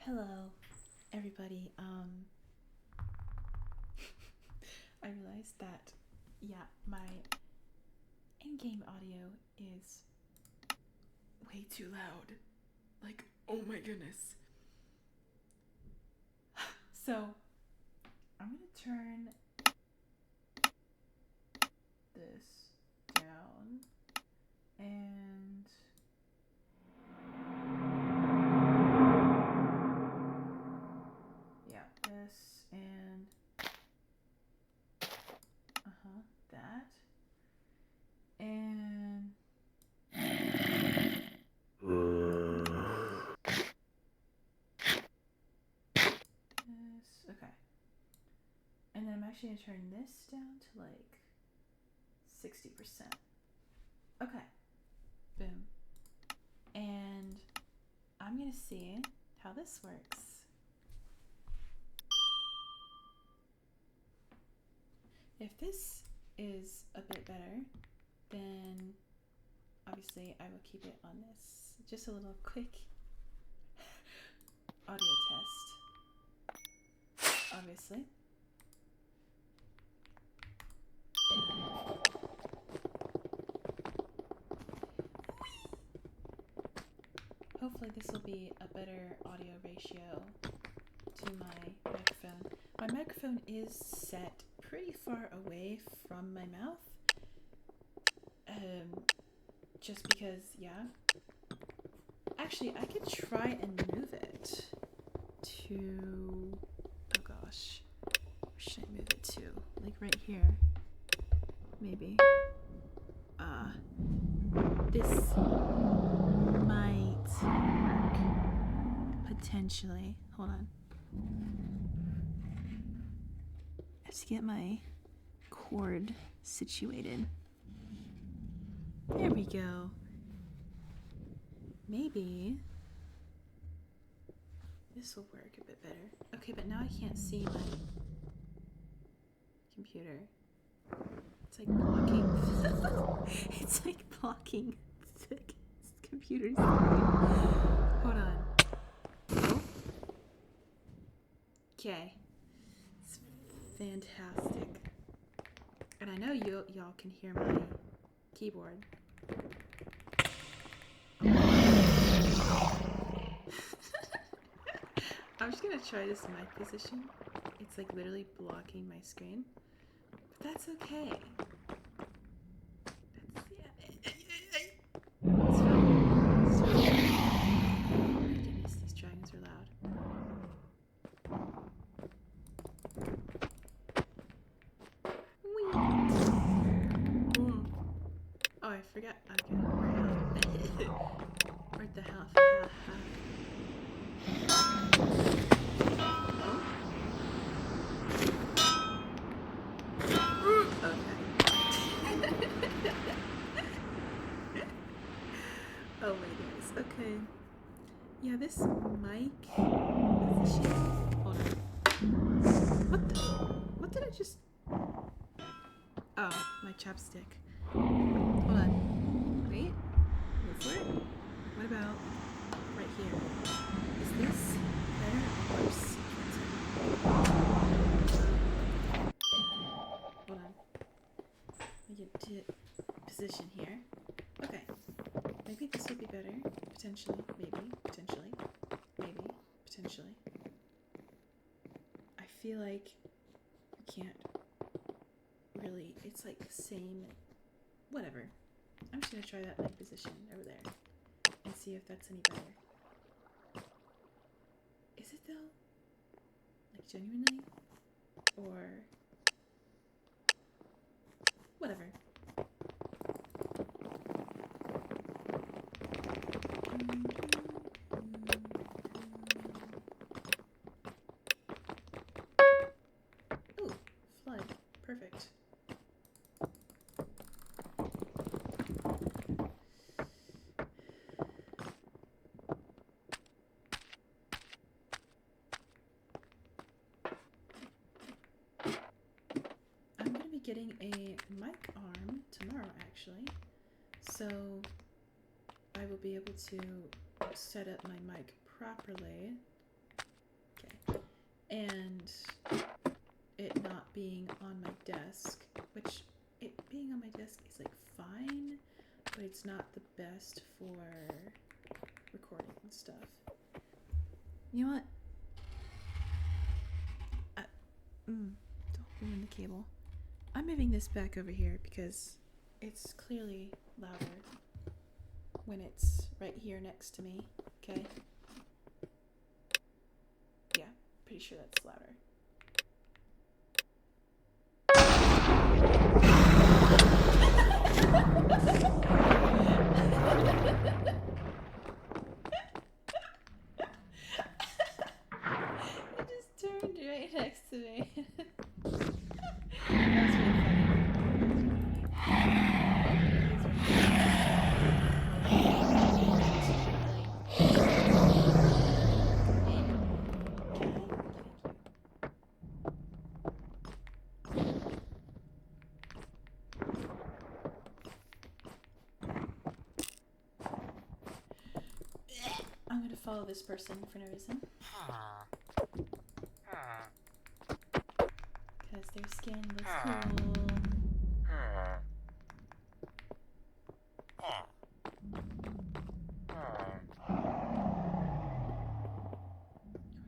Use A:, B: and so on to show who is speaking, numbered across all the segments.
A: Hello, everybody. I realized that, yeah, my in-game audio is way too loud. Like, oh my goodness. So, I'm gonna turn this down and yeah, this and that and this. Okay. And then I'm actually gonna turn this down to like 60%. Okay. Boom. And I'm gonna see how this works. If this is a bit better, then obviously I will keep it on this. Just a little quick audio test, obviously. Hopefully this will be a better audio ratio to my microphone. My microphone is set pretty far away from my mouth. Just because, yeah. Actually, I could try and move it to, oh gosh, where should I move it to? Like right here, maybe. This might work, potentially. Hold on. I have to get my cord situated. There we go. Maybe this will work a bit better. Okay, but now I can't see my computer. It's like blocking. It's like blocking the computer screen. Hold on. Oh. Okay. It's fantastic. And I know y'all can hear my keyboard. I'm just gonna try this mic position. It's like literally blocking my screen. But that's okay. It's fine. It's fine. Oh my goodness, these dragons are loud. Whee! Oh, I forgot. Okay, we're at the house. Oh my goodness. Okay. Yeah, this mic position. Hold on. What did I just? Oh, my chapstick. Hold on. Wait. Wait for it. What about right here? Is this better or worse? Hold on. Let me get to position here. Okay. Maybe this will be better. Potentially. Maybe. Potentially. Maybe. Potentially. I feel like you can't really. It's like the same. Whatever. I'm just gonna try that mic position over there and see if that's any better. Is it though? Like genuinely? Or whatever. Ooh, flood. Perfect. I'm going to be getting a mic arm tomorrow, actually. So I will be able to set up my mic properly Okay. And it not being on my desk, which it being on my desk is like fine, but it's not the best for recording and stuff. You know what? Don't ruin the cable. I'm moving this back over here because it's clearly louder when it's right here next to me, okay? Yeah, pretty sure that's louder. It just turned right next to me. That was really I'm gonna follow this person for no reason. Because their skin looks cool.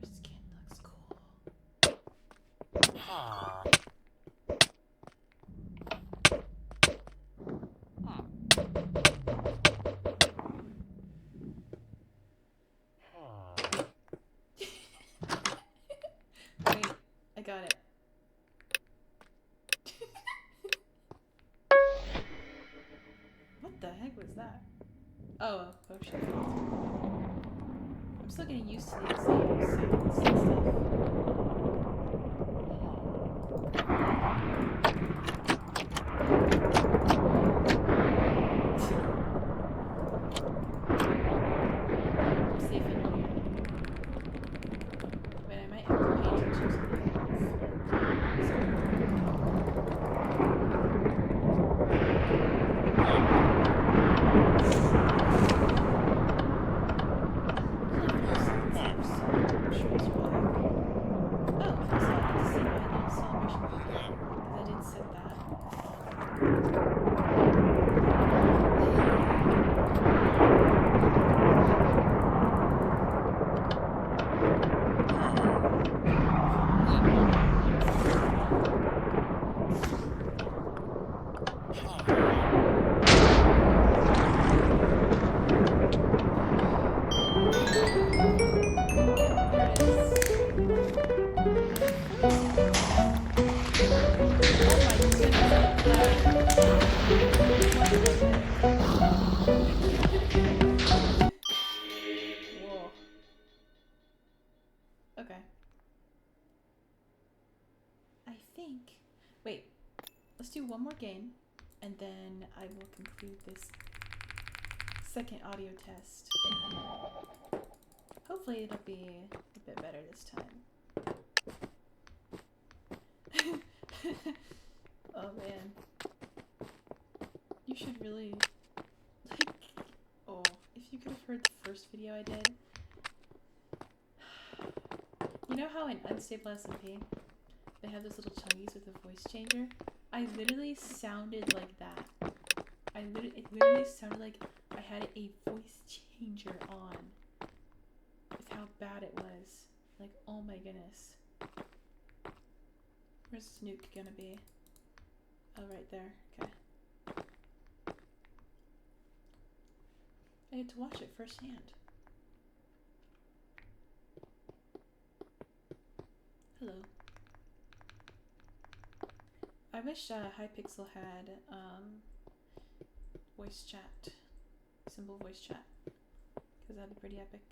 A: Your skin looks cool. Wait, I got it. What the heck was that? Oh, a potion. I'm still getting used to these sounds and stuff. See if I know here. But I might have to pay attention to the Whoa. Okay. I think... Wait. Let's do one more game, and then I will conclude this second audio test. Hopefully it'll be a bit better this time. Oh man. You should really... Like... Oh, if you could have heard the first video I did. You know how in Unstable SMP, they have those little chungies with a voice changer? I literally sounded like that. It literally sounded like I had a voice changer on. With how bad it was. Like, oh my goodness. Where's Snook gonna be? Oh, right there. Okay. I had to watch it firsthand. Hello. I wish Hypixel had voice chat, simple voice chat, because that'd be pretty epic.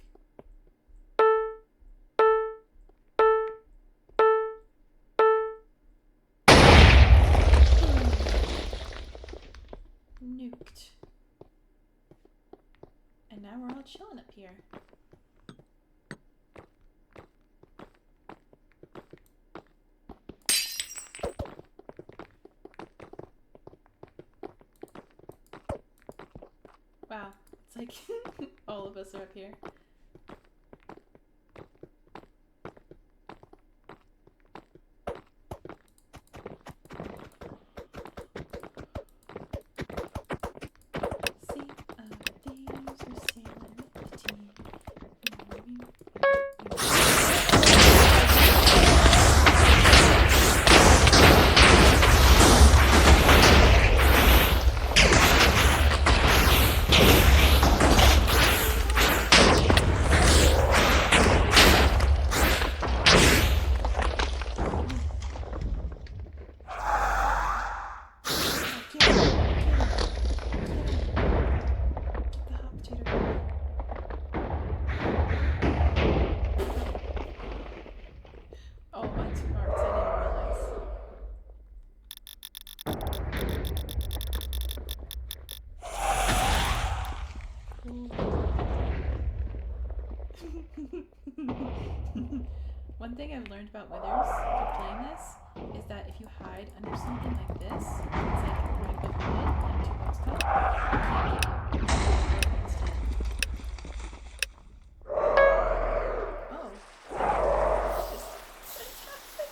A: Nuked. And now we're all chilling up here. Wow, it's like all of us are up here. cheater got me. Oh, on 2 hearts. I didn't realize. One thing I've learned about withers through playing this is that if you hide under something like this, it's like right behind it, like 2 blocks tall, it can't get you. Instead. Oh. Just fantastic.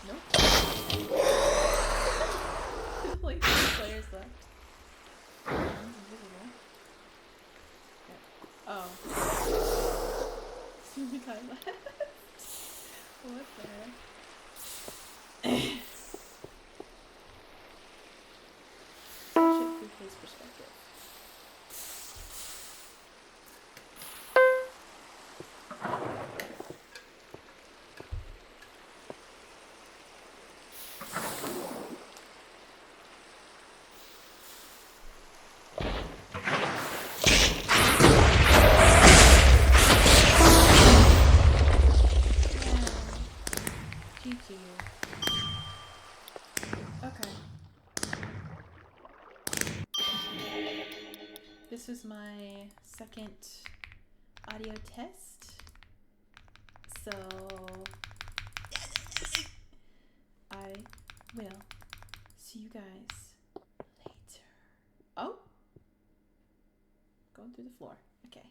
A: Nope. There's like 2 players left. One's invisible. Okay. Oh. It's the only guy left. What the heck? Watch it through his perspective. GG. Okay. This was my second audio test. So I will see you guys later. Oh! Going through the floor. Okay.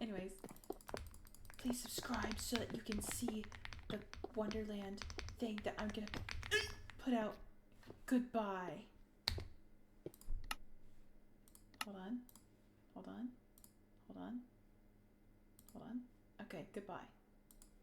A: Anyways, please subscribe so that you can see the Wonderland thing that I'm gonna put out. Goodbye. Hold on. Hold on. Hold on. Hold on. Okay, goodbye.